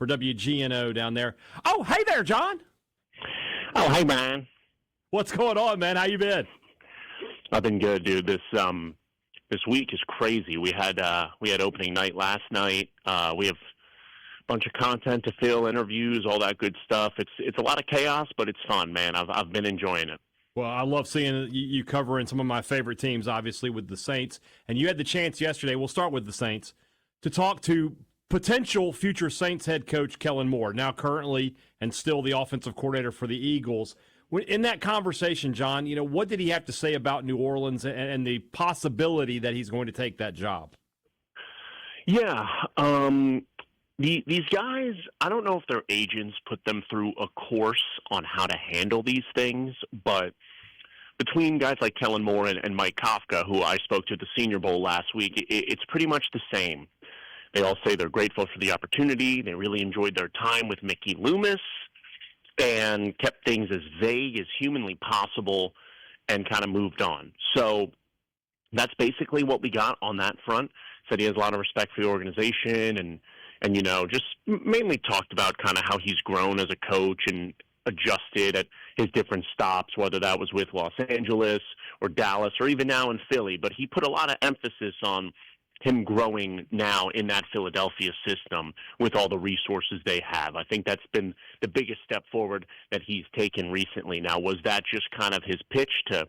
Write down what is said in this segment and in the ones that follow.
for WGNO down there. Oh, hey there, John. Oh, hey, man. What's going on, man? How you been? I've been good, dude. This week is crazy. We had opening night last night. We have a bunch of content to fill, interviews, all that good stuff. It's a lot of chaos, but it's fun, man. I've been enjoying it. Well, I love seeing you covering some of my favorite teams, obviously, with the Saints. And you had the chance yesterday, we'll start with the Saints, to talk to potential future Saints head coach Kellen Moore, now currently and still the offensive coordinator for the Eagles. In that conversation, John, what did he have to say about New Orleans and the possibility that he's going to take that job? Yeah. These guys, I don't know if their agents put them through a course on how to handle these things, but between guys like Kellen Moore and Mike Kafka, who I spoke to at the Senior Bowl last week, it's pretty much the same. They all say they're grateful for the opportunity. They really enjoyed their time with Mickey Loomis and kept things as vague as humanly possible and kind of moved on. So that's basically what we got on that front. Said he has a lot of respect for the organization and just mainly talked about kind of how he's grown as a coach and adjusted at his different stops, whether that was with Los Angeles or Dallas or even now in Philly. But he put a lot of emphasis on him growing now in that Philadelphia system with all the resources they have. I think that's been the biggest step forward that he's taken recently. Now, was that just kind of his pitch to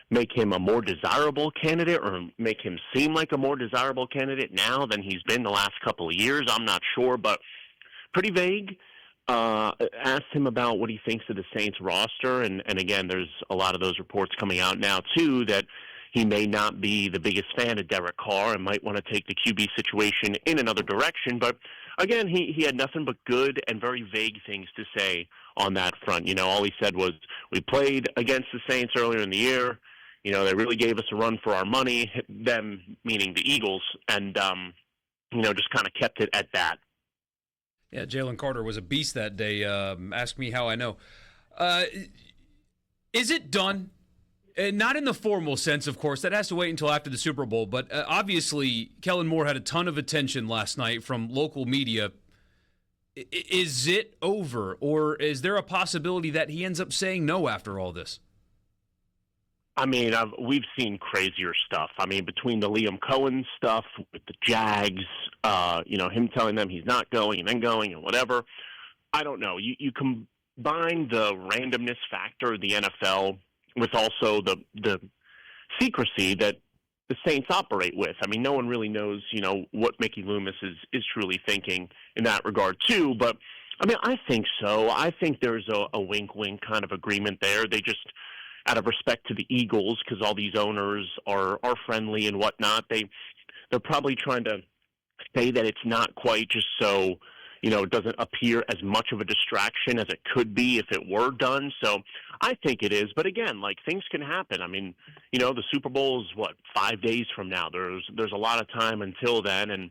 make him a more desirable candidate or make him seem like a more desirable candidate now than he's been the last couple of years? I'm not sure, but pretty vague. Asked him about what he thinks of the Saints roster, and again, there's a lot of those reports coming out now, too, that he may not be the biggest fan of Derek Carr and might want to take the QB situation in another direction. But, again, he had nothing but good and very vague things to say on that front. All he said was, we played against the Saints earlier in the year. They really gave us a run for our money, them meaning the Eagles, and, just kind of kept it at that. Yeah, Jalen Carter was a beast that day. Ask me how I know. Is it done? Not in the formal sense, of course. That has to wait until after the Super Bowl. But obviously, Kellen Moore had a ton of attention last night from local media. Is it over, or is there a possibility that he ends up saying no after all this? I mean, we've seen crazier stuff. I mean, between the Liam Cohen stuff with the Jags, him telling them he's not going and then going and whatever. I don't know. You combine the randomness factor of the NFL with also the secrecy that the Saints operate with. I mean, no one really knows, what Mickey Loomis is truly thinking in that regard, too. But, I mean, I think so. I think there's a wink-wink kind of agreement there. They just, out of respect to the Eagles, because all these owners are friendly and whatnot, they're probably trying to say that it's not quite just so, it doesn't appear as much of a distraction as it could be if it were done. So I think it is. But again, things can happen. I mean, the Super Bowl is 5 days from now. There's a lot of time until then.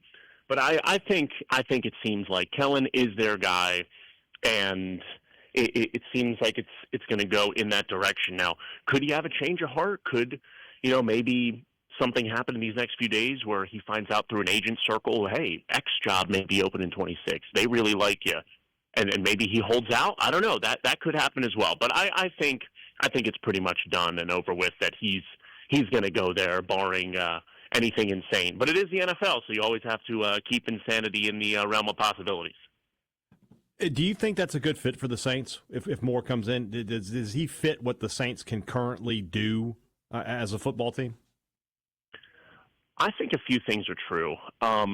But I think it seems like Kellen is their guy, and it seems like it's going to go in that direction. Now, could he have a change of heart? Could, maybe something happen in these next few days where he finds out through an agent circle, hey, X job may be open in 26. They really like you. And maybe he holds out. I don't know. That could happen as well. But I think it's pretty much done and over with that he's going to go there, barring anything insane. But it is the NFL, so you always have to keep insanity in the realm of possibilities. Do you think that's a good fit for the Saints if Moore comes in? Does he fit what the Saints can currently do as a football team? I think a few things are true. I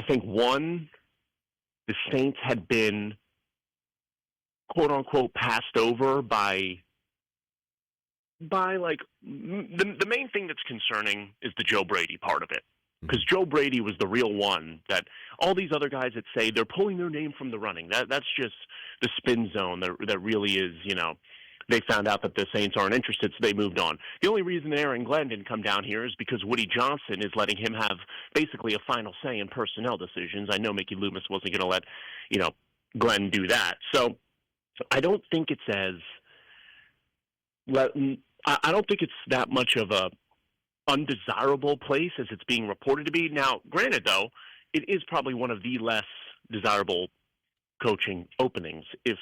think, one, the Saints had been, quote-unquote, passed over by the main thing that's concerning is the Joe Brady part of it. Because Joe Brady was the real one that all these other guys that say they're pulling their name from the running, that's just the spin zone that really is, they found out that the Saints aren't interested, so they moved on. The only reason Aaron Glenn didn't come down here is because Woody Johnson is letting him have basically a final say in personnel decisions. I know Mickey Loomis wasn't going to let, Glenn do that. So I don't think it's I don't think it's that much of a undesirable place as it's being reported to be. Now, granted, though, it is probably one of the less desirable coaching openings if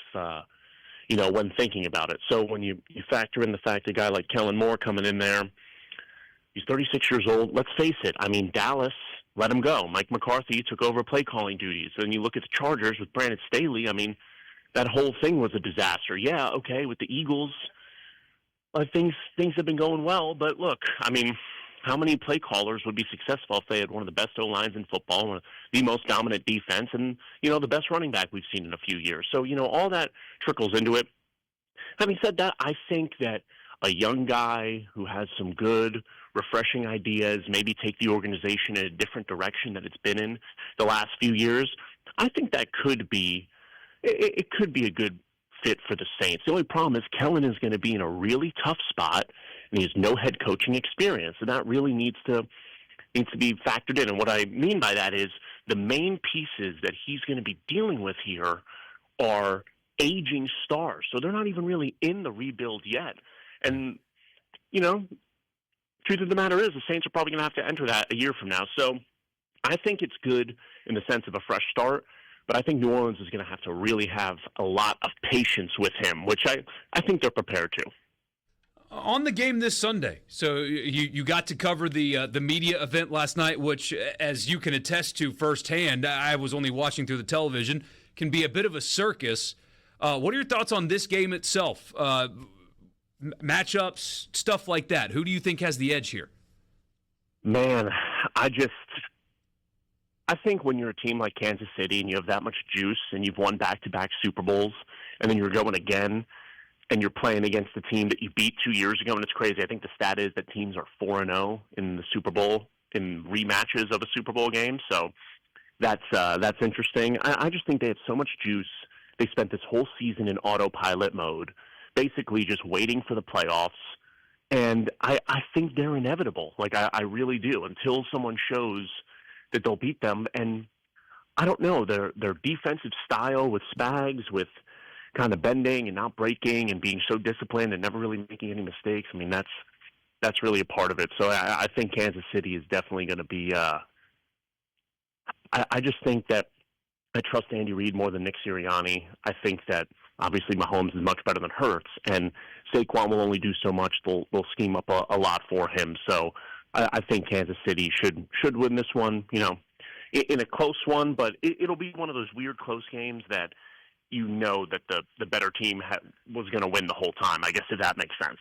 when thinking about it. So when you factor in the fact a guy like Kellen Moore coming in there, he's 36 years old. Let's face it. I mean, Dallas let him go. Mike McCarthy took over play calling duties. And you look at the Chargers with Brandon Staley. I mean, that whole thing was a disaster. Yeah, okay, with the Eagles, things have been going well. But look, I mean, how many play callers would be successful if they had one of the best O-lines in football, one of the most dominant defense, and, the best running back we've seen in a few years? So, all that trickles into it. Having said that, I think that a young guy who has some good, refreshing ideas, maybe take the organization in a different direction that it's been in the last few years, I think that could be it could be a good fit for the Saints. The only problem is Kellen is going to be in a really tough spot, and he has no head coaching experience, and that really needs to be factored in. And what I mean by that is the main pieces that he's going to be dealing with here are aging stars, so they're not even really in the rebuild yet. And truth of the matter is the Saints are probably going to have to enter that a year from now. So I think it's good in the sense of a fresh start, but I think New Orleans is going to have to really have a lot of patience with him, which I think they're prepared to. On the game this Sunday, so you got to cover the media event last night, which, as you can attest to firsthand, I was only watching through the television, can be a bit of a circus. What are your thoughts on this game itself? Matchups, stuff like that. Who do you think has the edge here? Man, I think when you're a team like Kansas City and you have that much juice and you've won back-to-back Super Bowls and then you're going again and you're playing against the team that you beat 2 years ago, and it's crazy. I think the stat is that teams are 4-0 in the Super Bowl in rematches of a Super Bowl game. So that's interesting. I just think they have so much juice. They spent this whole season in autopilot mode, basically just waiting for the playoffs. And I think they're inevitable. I really do, until someone shows that they'll beat them. And I don't know, their defensive style with Spags, with kind of bending and not breaking and being so disciplined and never really making any mistakes. I mean, that's really a part of it. So I think Kansas City is definitely going to be I just think that I trust Andy Reid more than Nick Sirianni. I think that obviously Mahomes is much better than Hurts, and Saquon will only do so much. They'll scheme up a lot for him. So I think Kansas City should win this one, in a close one, but it'll be one of those weird close games that that the better team was going to win the whole time, I guess, if that makes sense.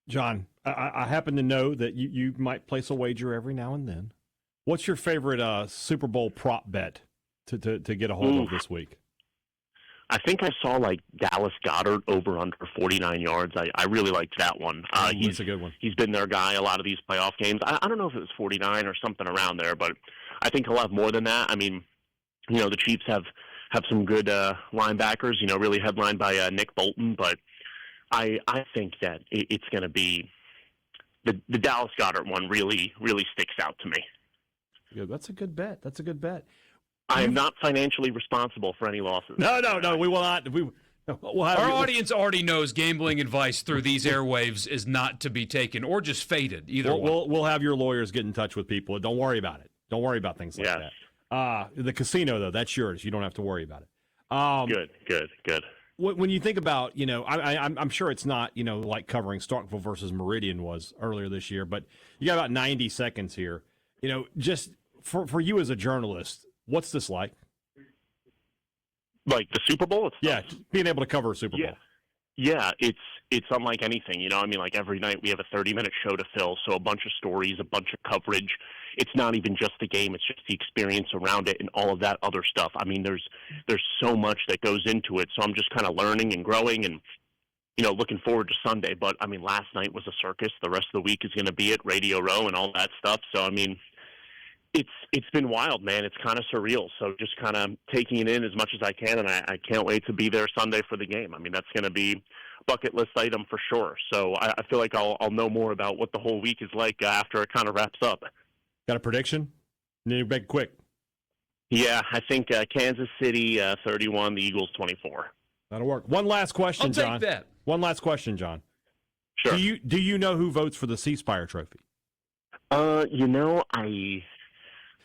John, I happen to know that you might place a wager every now and then. What's your favorite Super Bowl prop bet to get a hold of this week? I think I saw Dallas Goedert over under 49 yards. I really liked that one. That's a good one. He's been their guy a lot of these playoff games. I don't know if it was 49 or something around there, but I think he'll have more than that. I mean, the Chiefs have some good linebackers, really headlined by Nick Bolton, but I think that it's going to be the Dallas Goedert one really, really sticks out to me. Yeah, that's a good bet. I am not financially responsible for any losses. No, we will not. Our audience already knows gambling advice through these airwaves is not to be taken or just faded. Either one. We'll have your lawyers get in touch with people. Don't worry about it. Don't worry about things like that. The casino, though, that's yours. You don't have to worry about it. Good. When you think about, I'm sure it's not, like covering Starkville versus Meridian was earlier this year, but you got about 90 seconds here. Just for you as a journalist, what's this like? Like the Super Bowl itself? Yeah, being able to cover a Super Bowl. Yeah, it's unlike anything. Every night we have a 30-minute show to fill, so a bunch of stories, a bunch of coverage. It's not even just the game; it's just the experience around it and all of that other stuff. I mean, there's so much that goes into it. So I'm just kind of learning and growing, and looking forward to Sunday. But I mean, last night was a circus. The rest of the week is going to be at Radio Row and all that stuff. So I mean, it's been wild, man. It's kind of surreal. So just kind of taking it in as much as I can, and I can't wait to be there Sunday for the game. I mean, that's going to be a bucket list item for sure. So I feel like I'll know more about what the whole week is like after it kind of wraps up. Got a prediction? Need to make it quick. Yeah, I think Kansas City 31, the Eagles 24. That'll work. One last question, John. I'll take that. One last question, John. Sure. Do you know who votes for the C Spire Trophy?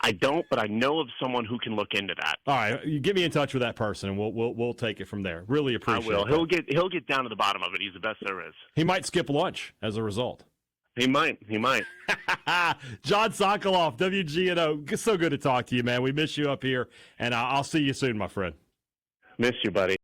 I don't, but I know of someone who can look into that. All right, you get me in touch with that person, and we'll take it from there. Really appreciate it. I will. He'll get down to the bottom of it. He's the best there is. He might skip lunch as a result. He might. Jon Sokoloff, WGNO. So good to talk to you, man. We miss you up here, and I'll see you soon, my friend. Miss you, buddy.